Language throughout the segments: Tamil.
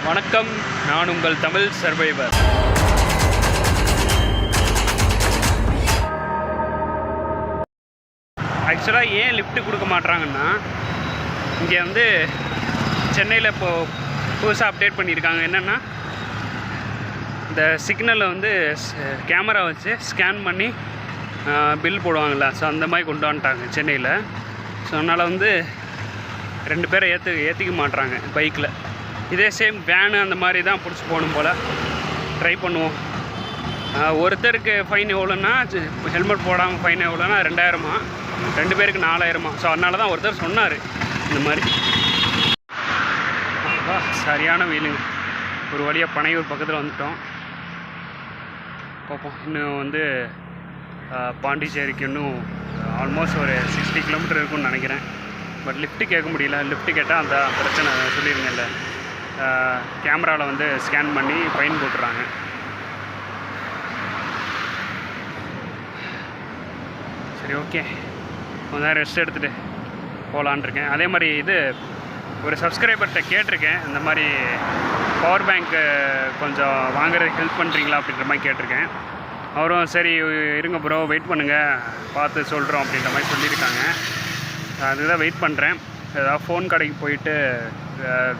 வணக்கம், நான் உங்கள் தமிழ் சர்வைவர். ஆக்சுவலாக ஏன் லிஃப்ட்டு கொடுக்க மாட்றாங்கன்னா, இங்கே வந்து சென்னையில் இப்போது புதுசாக அப்டேட் பண்ணியிருக்காங்க. என்னென்னா, இந்த சிக்னலில் வந்து கேமரா வச்சு ஸ்கேன் பண்ணி பில் போடுவாங்கள்ல, ஸோ அந்த மாதிரி கொண்டு வந்துட்டாங்க சென்னையில். ஸோ அதனால் வந்து 2 பேரை ஏற்றிக்க மாட்றாங்க பைக்கில். இதே சேம் வேனு அந்த மாதிரி தான் பிடிச்சி போகணும் போல். ட்ரை பண்ணுவோம். ஒருத்தருக்கு ஃபைன் எவ்வளோன்னா, ஹெல்மெட் போடாமல் ஃபைன் எவ்வளோன்னா 2000, 2 பேருக்கு 4000. ஸோ அதனால தான் ஒருத்தர் சொன்னார் இந்த மாதிரி. சரியான வெயிலுங்க. ஒரு வழியாக பனையூர் பக்கத்தில் வந்துட்டோம். பார்ப்போம். இன்னும் வந்து பாண்டிச்சேரிக்கு இன்னும் ஆல்மோஸ்ட் ஒரு 60 கிலோமீட்டர் இருக்குன்னு நினைக்கிறேன். பட் லிஃப்ட்டு கேட்க முடியல. லிஃப்ட்டு கேட்டால் அந்த பிரச்சனை சொல்லியிருங்கல்ல, கேமராவில் வந்து ஸ்கேன் பண்ணி ஃபைன் போட்டுறாங்க. சரி, ஓகே, கொஞ்ச நேரம் ரெஸ்ட் எடுத்துகிட்டு போகலான் இருக்கேன். அதே மாதிரி இது ஒரு சப்ஸ்கிரைபர்கிட்ட கேட்டிருக்கேன், இந்த மாதிரி பவர் பேங்க்கு கொஞ்சம் வாங்குறதுக்கு ஹெல்ப் பண்ணுறீங்களா அப்படின்ற மாதிரி கேட்டிருக்கேன். அவரும் சரி இருங்க ப்ரோ, வெயிட் பண்ணுங்கள், பார்த்து சொல்கிறோம் அப்படின்ற மாதிரி சொல்லியிருக்காங்க. அதுதான் வெயிட் பண்ணுறேன். ஏதாவது ஃபோன் கடைக்கு போயிட்டு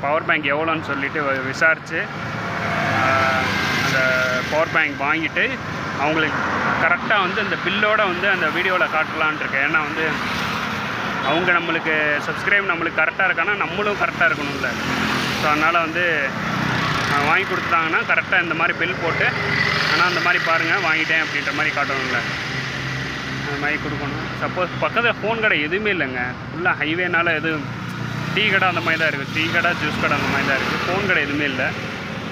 பவர் பேங்க் எவ்வளோன்னு சொல்லிவிட்டு விசாரித்து அந்த பவர் பேங்க் வாங்கிட்டு அவங்களுக்கு கரெக்டாக வந்து அந்த பில்லோடு வந்து அந்த வீடியோவில் காட்டலான் இருக்கேன். ஏன்னா வந்து அவங்க நம்மளுக்கு சப்ஸ்கிரைப் நம்மளுக்கு கரெக்டாக இருக்கான்னா நம்மளும் கரெக்டாக இருக்கணும்ல. ஸோ அதனால் வந்து வாங்கி கொடுத்துட்டாங்கன்னா கரெக்டாக இந்த மாதிரி பில் போட்டு, ஆனால் அந்த மாதிரி பாருங்கள் வாங்கிட்டேன் அப்படின்ற மாதிரி காட்டணும்ல, அந்த மாதிரி கொடுக்கணும். சப்போஸ் பக்கத்தில் ஃபோன் கடை எதுவுமே இல்லைங்க, ஃபுல்லாக ஹைவேனால் எதுவும் டீ கடை அந்த மாதிரி தான் இருக்குது. டீ கடை, ஜூஸ் கடை அந்த மாதிரி தான் இருக்குது. ஃபோன் கடை எதுவுமே இல்லை.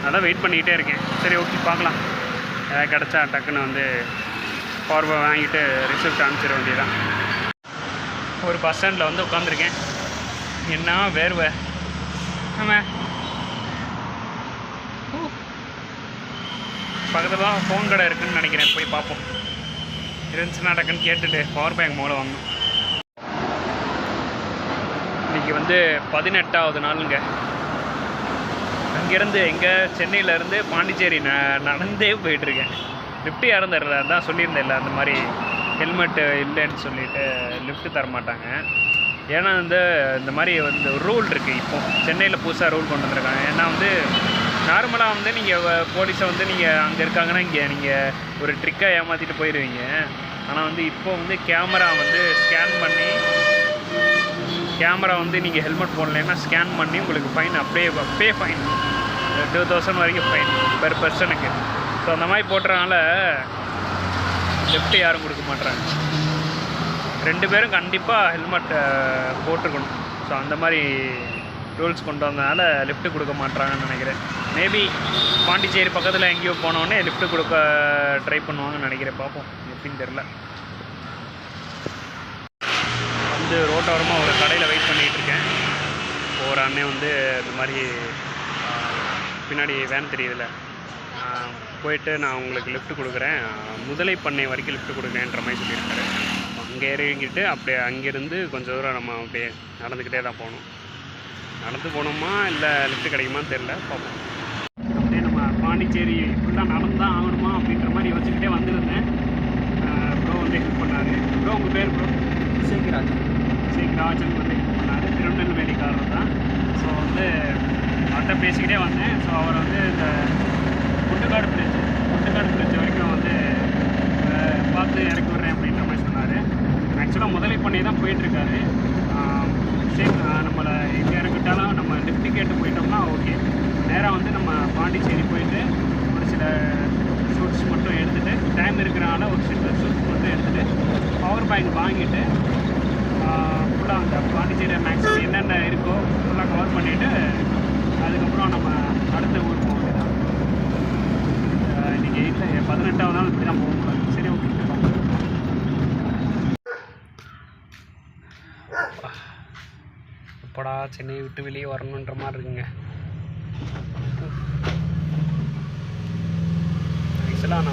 அதான் வெயிட் பண்ணிக்கிட்டே இருக்கேன். சரி, ஓகே, பார்க்கலாம். ஏதாவது கிடச்சா டக்குன்னு வந்து பவர் வாங்கிட்டு ரிசிப்ட் அனுப்பிச்சிட வேண்டியதான். ஒரு பஸ் ஸ்டாண்டில் வந்து உட்காந்துருக்கேன். என்ன வேர்வை. ஆமாம், பக்கத்தில் தான் ஃபோன் கடை இருக்குதுன்னு நினைக்கிறேன். போய் பார்ப்போம். இருந்துச்சுன்னா டக்குன்னு கேட்டுட்டு பவர் பேங்க் மூலம் வாங்கணும். இன்றைக்கி வந்து 18வது நாளுங்க. அங்கேருந்து எங்கே சென்னையிலேருந்து பாண்டிச்சேரி நடந்தே போயிட்டுருக்கேன். லிஃப்ட்டு யாரும் தரல. அதான் சொல்லியிருந்தேன் இல்லை, அந்த மாதிரி ஹெல்மெட்டு இல்லைன்னு சொல்லிவிட்டு லிஃப்ட்டு தரமாட்டாங்க. ஏன்னா வந்து இந்த மாதிரி வந்து ரூல் இருக்குது. இப்போது சென்னையில் புதுசாக ரூல் கொண்டு வந்திருக்காங்க. ஏன்னா வந்து நார்மலாக வந்து நீங்கள் போலீஸை வந்து நீங்கள் அங்கே இருக்காங்கன்னா இங்கே நீங்கள் ஒரு ட்ரிக்காக ஏமாற்றிட்டு போயிடுவீங்க. ஆனால் வந்து இப்போ வந்து கேமரா வந்து ஸ்கேன் பண்ணி, கேமரா வந்து நீங்கள் ஹெல்மெட் போடலைன்னா ஸ்கேன் பண்ணி உங்களுக்கு ஃபைன் அப்படியே ஃபைன் 2000 வரைக்கும் ஃபைன் பெர் பர்சனுக்கு. ஸோ அந்த மாதிரி போட்டுறதுனால லிஃப்ட்டு யாரும் கொடுக்க மாட்றாங்க. 2 பேரும் கண்டிப்பாக ஹெல்மெட் போட்டுருக்கணும். ஸோ அந்த மாதிரி ரூல்ஸ் கொண்டு வந்ததுனால லிஃப்ட்டு கொடுக்க மாட்றாங்கன்னு நினைக்கிறேன். மேபி பாண்டிச்சேரி பக்கத்தில் எங்கேயோ போனோடனே லிஃப்ட்டு கொடுக்க ட்ரை பண்ணுவாங்கன்னு நினைக்கிறேன். பார்ப்போம், எப்படின்னு தெரில. வந்து ரோட்டோரமாக ஒரு கடையில் வெயிட் பண்ணிகிட்டு இருக்கேன். ஒரு அண்ணன் வந்து இந்த மாதிரி பின்னாடி வேன் தெரியுதுல்ல, போயிட்டு நான் உங்களுக்கு லிஃப்ட் கொடுக்குறேன், முதலை பண்ணை வரைக்கும் லிஃப்ட் கொடுக்குறேன்ற மாதிரி சொல்லியிருக்காரு. அங்கே இறங்கிட்டு அப்படியே அங்கேருந்து கொஞ்சம் தூரம் நம்ம அப்படியே நடந்துக்கிட்டே தான் போகணும். நடந்து போகணுமா இல்லை லிஃப்ட் கிடைக்குமான்னு தெரில, பார்ப்போம். அப்படியே நம்ம பாண்டிச்சேரி ஃபுல்லாக நடந்து தான் ஆகணுமா அப்படின்ற மாதிரி யோசிச்சுக்கிட்டே வந்துருந்தேன். ப்ரோ வந்து ஹெல்ப் பண்ணார். ப்ரோ, உங்கள் பேர் ப்ரோ? சேக்ராஜன் வந்து ஹெல்ப் பண்ணார். திருநெல்வேலிக்காரர் தான். ஸோ வந்து அவர்கிட்ட பேசிக்கிட்டே வந்தேன். ஸோ அவர் வந்து இந்த முட்டுக்காடு பிரிட்ஜ் வரைக்கும் வந்து பார்த்து இறக்கி விட்றேன் அப்படின்ற மாதிரி சொன்னார். ஆக்சுவலாக முதலை பண்ணி தான் போயிட்டுருக்காரு. சேம் நம்மளை எங்கே இறக்கிட்டாலும் நம்ம லிஃப்ட்டு கேட்டு போயிட்டோம்னா ஓகே. நேராக வந்து நம்ம பாண்டிச்சேரி போயிட்டு ஒரு சில ஷூட்ஸ் மட்டும் எடுத்துகிட்டு, டைம் இருக்கிறனால ஒரு சில ஷூட்ஸ் மட்டும் எடுத்துகிட்டு பவர் பேங்க் வாங்கிட்டு ஃபுல்லாக அந்த பாண்டிச்சேரி மேக்ஸிமம் என்னென்ன இருக்கோ ஃபுல்லாக கவர் பண்ணிவிட்டு அதுக்கப்புறம் நம்ம அடுத்த ஊர் போக வேண்டியதான். இன்றைக்கி 18வது நாள் இப்படி தான் போகணும். சரி, ஓகே. எப்படா சென்னையை விட்டு வெளியே வரணுன்ற மாதிரி இருக்குங்க. ஆக்சுவலாக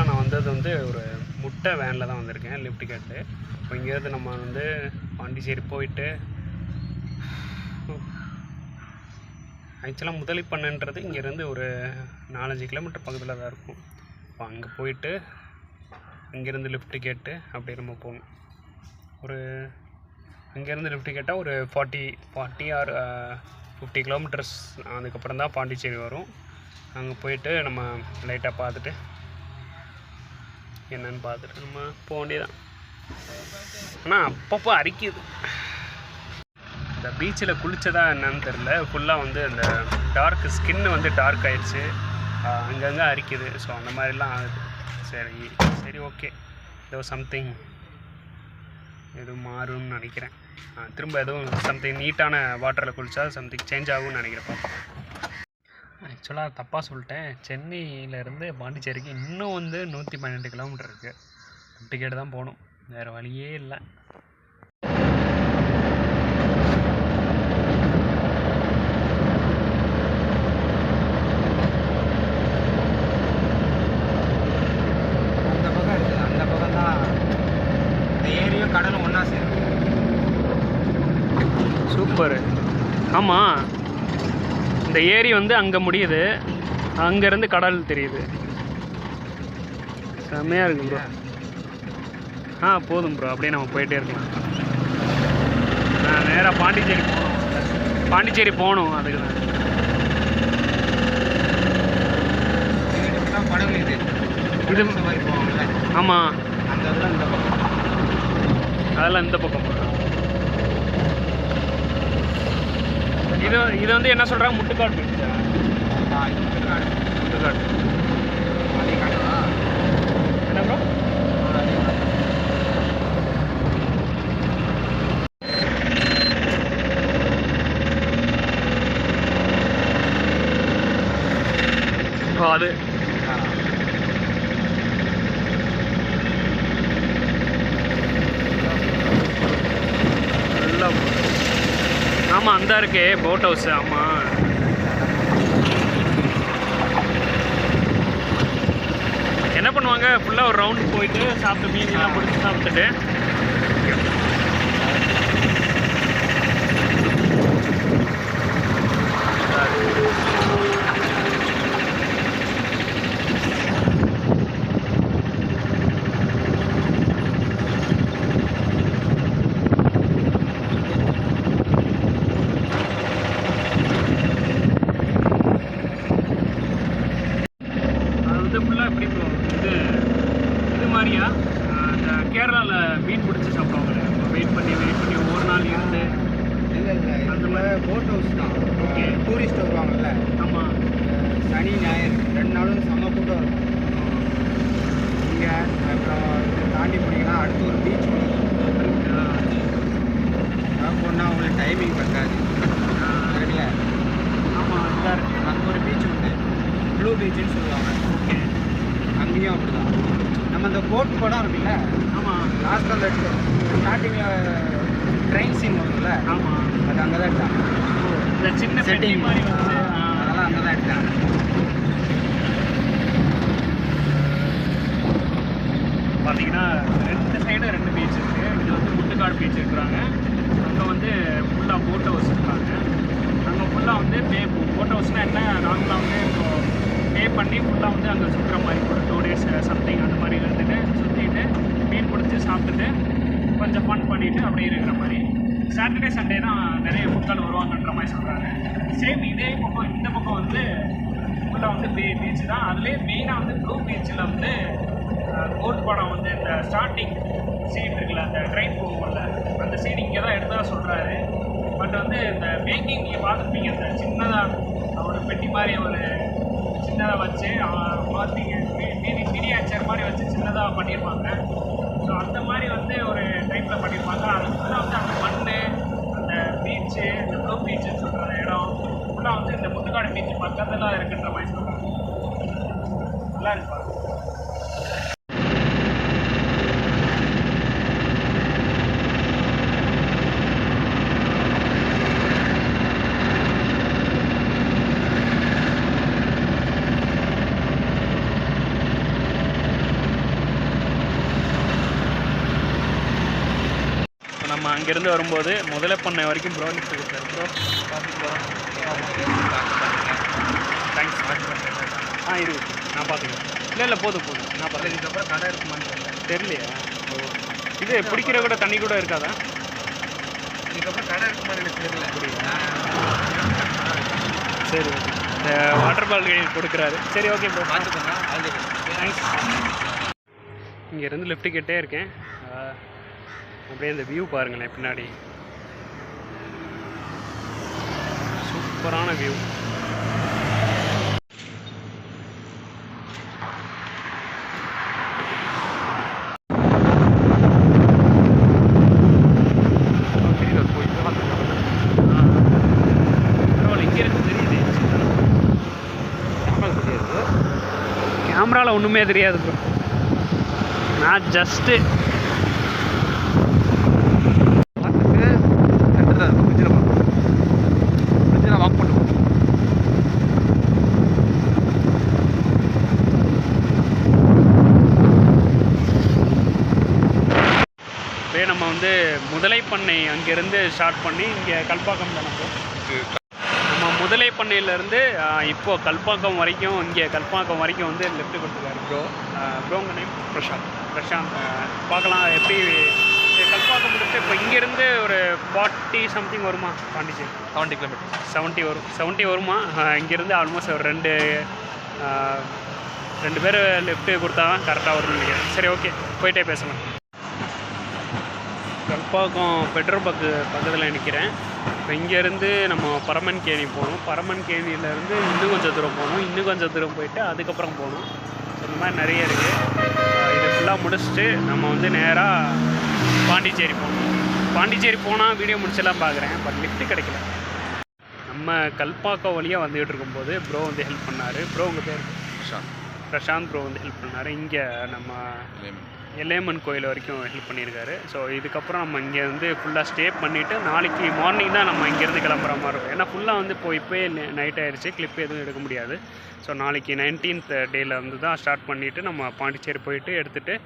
நான் வந்தது வந்து ஒரு முட்டை வேனில் தான் வந்திருக்கேன் லிஃப்ட் கேட்டு. இப்போ இங்கேருந்து நம்ம வந்து பாண்டிச்சேரி போயிட்டு ஆக்சுவலாக முதலைப்பண்ணைன்றது இங்கேருந்து ஒரு 4-5 கிலோமீட்டர் பக்கத்தில் தான் இருக்கும். இப்போ அங்கே போயிட்டு அங்கேருந்து லிஃப்ட் கேட்டு அப்படியே நம்ம போகணும். ஒரு அங்கேருந்து லிஃப்ட் கேட்டால் ஒரு 40 ஆர் 50 கிலோமீட்டர்ஸ். அதுக்கப்புறம் தான் பாண்டிச்சேரி வரும். அங்கே போயிட்டு நம்ம லைட்டாக பார்த்துட்டு என்னன்னு பார்த்துட்டு நம்ம போக வேண்டியதான். ஆனால் அப்பப்போ அரிக்குது. இந்த பீச்சில் குளித்ததா என்னன்னு தெரில, ஃபுல்லாக வந்து அந்த ஸ்கின்னு வந்து டார்க் ஆயிடுச்சு, அங்கங்கே அரிக்குது. ஸோ அந்த மாதிரிலாம் ஆகுது. சரி ஓகே, ஏதோ சம்திங் எதுவும் மாறும்னு நினைக்கிறேன். திரும்ப எதுவும் சம்திங் நீட்டான வாட்டரில் குளித்தா சம்திங் சேஞ்ச் ஆகும்னு நினைக்கிறேன். ஆக்சுவலாக தப்பாக சொல்லிட்டேன். சென்னையிலேருந்து பாண்டிச்சேரிக்கு இன்னும் வந்து 112 கிலோமீட்டர் இருக்குது. டிக்கெட் தான் போகணும், வேறு வழியே இல்லை. கடலும் ஒன்றா சேரும். சூப்பர். ஆமாம், இந்த ஏரி வந்து அங்கே முடியுது, அங்கேருந்து கடல் தெரியுது. செம்மையாக இருக்கு ப்ரோ. போதும் ப்ரோ, அப்படியே நம்ம போயிட்டே இருக்கலாம். நான் நேராக பாண்டிச்சேரி போகணும். அதுக்கு தான் படகு இது மாதிரி போவாங்கல்ல. ஆமாம், அந்த இதெல்லாம் இந்த பக்கம், அதெல்லாம் இந்த பக்கம். இது வந்து என்ன சொல்கிறாங்க, முட்டுக்காடு பீச்சா? முட்டுக்காடு என்ன ப்ரோ? அது ஆமாம், அந்த இருக்கே போட் ஹவுஸ். ஆமாம், என்ன பண்ணுவாங்க, ஃபுல்லாக ஒரு ரவுண்டு போயிட்டு சாப்பிட்டு மீன்லாம் பிடிச்சி சாப்பிட்டுட்டு ஃபுல்லாக எப்படி இது மாதிரியா இந்த கேரளாவில் மீன் பிடிச்சி சாப்பிடுவாங்க. வெயிட் பண்ணி ஒரு நாள் இருந்து. இல்லை அந்த மாதிரி போட் ஹவுஸ் தான். ஓகே, டூரிஸ்ட் வருவாங்கல்ல. ஆமாம், சனி ஞாயிறு 2 நாளும் செம்ம கூட்டம் இருக்கும் இங்கே. அப்புறம் தாண்டி போனீங்கன்னா அடுத்து ஒரு பீச் போனால் அவங்களுக்கு டைமிங் பத்தாது. சரிங்களா? ஆமாம், அதுதான் இருக்குது. அங்கே ஒரு பீச் உண்டு, ப்ளூ பீச்சுன்னு சொல்லுவாங்க. ஓகே, அங்கேயும் அப்படி தான். நம்ம அந்த போட் படம் இருக்குல்ல. ஆமாம், லாஸ்ட் அந்த ஸ்டார்டிங்கில் ட்ரெயின் சீன் வரும்ல. ஆமாம், அது அங்கே தான் எடுத்தாங்க. இந்த சின்ன செட்டிங் மாதிரி அதெல்லாம் அங்கே தான் எடுத்தாங்க. பார்த்தீங்கன்னா 2 சைடு 2 பீச் இருக்குது. இது வந்து முட்டுக்காடு பீச் இருக்கிறாங்க. அங்கே வந்து ஃபுல்லாக போட் ஹவுஸ் இருக்காங்க. அங்கே ஃபுல்லாக வந்து போட் ஹவுஸ்னால் என்ன, நார்மலாக வந்து இப்போ பே பண்ணி ஃபுல்லாக வந்து அங்கே சுற்றுற மாதிரி ஒரு 2 days சம்திங் அந்த மாதிரி இருந்துட்டு சுற்றிட்டு மீன் பிடிச்சி சாப்பிட்டுட்டு கொஞ்சம் ஃபன் பண்ணிவிட்டு அப்படியே இருக்கிற மாதிரி. சாட்டர்டே சண்டே தான் நிறைய மக்கள் வருவாங்கன்ற மாதிரி சொல்கிறாங்க. சேம் இதே பக்கம் இந்த பக்கம் வந்து ஃபுல்லாக வந்து பீச்சு தான். அதுலேயே மெயினாக வந்து ப்ளூ பீச்சில் வந்து போட் படம் வந்து இந்த ஸ்டார்டிங் சீன் இருக்குல்ல, அந்த ட்ரெயின் போகும்ல, அந்த சீன் இங்கே தான் எடுத்ததாக சொல்கிறாரு. பட் வந்து இந்த மேக்கிங் நீங்கள் பார்த்துருப்பீங்க, இந்த சின்னதாக ஒரு பெட்டி மாதிரி ஒரு சின்னதாக வச்சு பார்த்தீங்க, மினியேச்சர் மாதிரி வச்சு சின்னதாக பண்ணியிருப்பாங்க. ஸோ அந்த மாதிரி வந்து ஒரு டைப்பில் பண்ணியிருப்பாங்க. அது ஃபுல்லாக வந்து அந்த மண், அந்த பீச்சு, இந்த ப்ளூ பீச்சுன்னு சொல்கிற இடம் ஃபுல்லாக வந்து இந்த முட்டுக்காடு பீச்சு பக்கத்தில் இருக்குன்ற மாதிரி சொல்கிறாங்க. நல்லா இருப்பாங்க. நம்ம அங்கேருந்து வரும்போது முதலைப்பண்ணை வரைக்கும் ப்ரோ லிஃப்ட் கொடுத்தாரு. ப்ரோ பார்த்துட்டு போகிறோம். இருக்கு, நான் பார்த்துக்கிறேன். இல்லை போதும் நான் பார்த்து. இதுக்கப்புறம் கடை இருக்குமான்னு தெரியலையா? இது பிடிக்கிற கூட தண்ணி கூட இருக்காதா? இதுக்கப்புறம் கடை இருக்குமான்னு எனக்கு தெரியல. அப்படியா? சரி ஓகே. இந்த வாட்டர் பாட்டில் கொடுக்குறாரு. சரி ஓகே ப்ரோ, பார்த்துக்கோங்க. தேங்க்ஸ். இங்கேருந்து லிஃப்ட் கிட்டே இருக்கேன். அப்படியே இந்த வியூ பாருங்களேன் பின்னாடி, சூப்பரான வியூ. கேமராவில் ஒன்றுமே தெரியாது ப்ரோ, நான் ஜஸ்ட்டு வாக் பண்ணுவோம். அப்படியே நம்ம வந்து முதலை பண்ணை அங்கேருந்து ஸ்டார்ட் பண்ணி இங்கே கல்பாக்கம் தானே ப்ரோ? நம்ம முதலை பண்ணையிலேருந்து இப்போது கல்பாக்கம் வரைக்கும், இங்கே கல்பாக்கம் வரைக்கும் வந்து லெஃப்ட் கொடுத்துருக்காரு ப்ரோ. உங்கள் நேம்? பிரசாந்த். பார்க்கலாம் எப்படி கல்பாக்கம் முடிச்சு இப்போ இங்கேருந்து ஒரு 40 சம்திங் வருமா? பாண்டிச்சேரி 70 கிலோமீட்டர். 70 வருமா? இங்கேருந்து ஆல்மோஸ்ட் ஒரு ரெண்டு பேர் லெஃப்ட்டு கொடுத்தா தான் கரெக்டாக வரும்னு நினைக்கிறேன். சரி ஓகே, போயிட்டே பேசலாம். கல்பாக்கம் பெட்ரோல் பக்கத்தில் நிற்கிறேன். இப்போ இங்கேருந்து நம்ம பரமன் கேணி போகணும். பரமன் கேணியிலேருந்து இன்னும் கொஞ்சம் தூரம் போகணும். இன்னும் கொஞ்சம் தூரம் போயிட்டு அதுக்கப்புறம் போகணும். இந்த மாதிரி நிறைய இருக்குது. இதை ஃபுல்லாக முடிச்சுட்டு நம்ம வந்து நேராக பாண்டிச்சேரி போகணும். பாண்டிச்சேரி போனால் வீடியோ முடிச்செல்லாம் பார்க்குறேன், பட் லிஃப்ட் கிடைக்கல. நம்ம கல்பாக்கம் வழியாக வந்துகிட்டு இருக்கும்போது ப்ரோ வந்து ஹெல்ப் பண்ணார். ப்ரோ உங்கள் பேர்? பிரசாந்த். ப்ரோ வந்து ஹெல்ப் பண்ணார். இங்கே நம்ம எல்லையம்மன் கோயில் வரைக்கும் ஹெல்ப் பண்ணியிருக்காரு. ஸோ இதுக்கப்புறம் நம்ம இங்கே வந்து ஃபுல்லாக ஸ்டே பண்ணிவிட்டு நாளைக்கு மார்னிங் தான் நம்ம இங்கேருந்து கிளம்புற மாதிரி இருக்கும். ஏன்னா ஃபுல்லாக வந்து இப்போயே நைட் ஆகிடுச்சு, கிளிப் எதுவும் எடுக்க முடியாது. ஸோ நாளைக்கு 19th டேயில் வந்து தான் ஸ்டார்ட் பண்ணிவிட்டு நம்ம பாண்டிச்சேரி போயிட்டு எடுத்துகிட்டு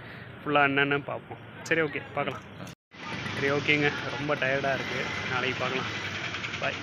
ஃபுல்லாக என்னென்னு பார்ப்போம். சரி ஓகே, பார்க்கலாம். சரி ஓகேங்க, ரொம்ப டயர்டாக இருக்குது. நாளைக்கு பார்க்கலாம். பாய்.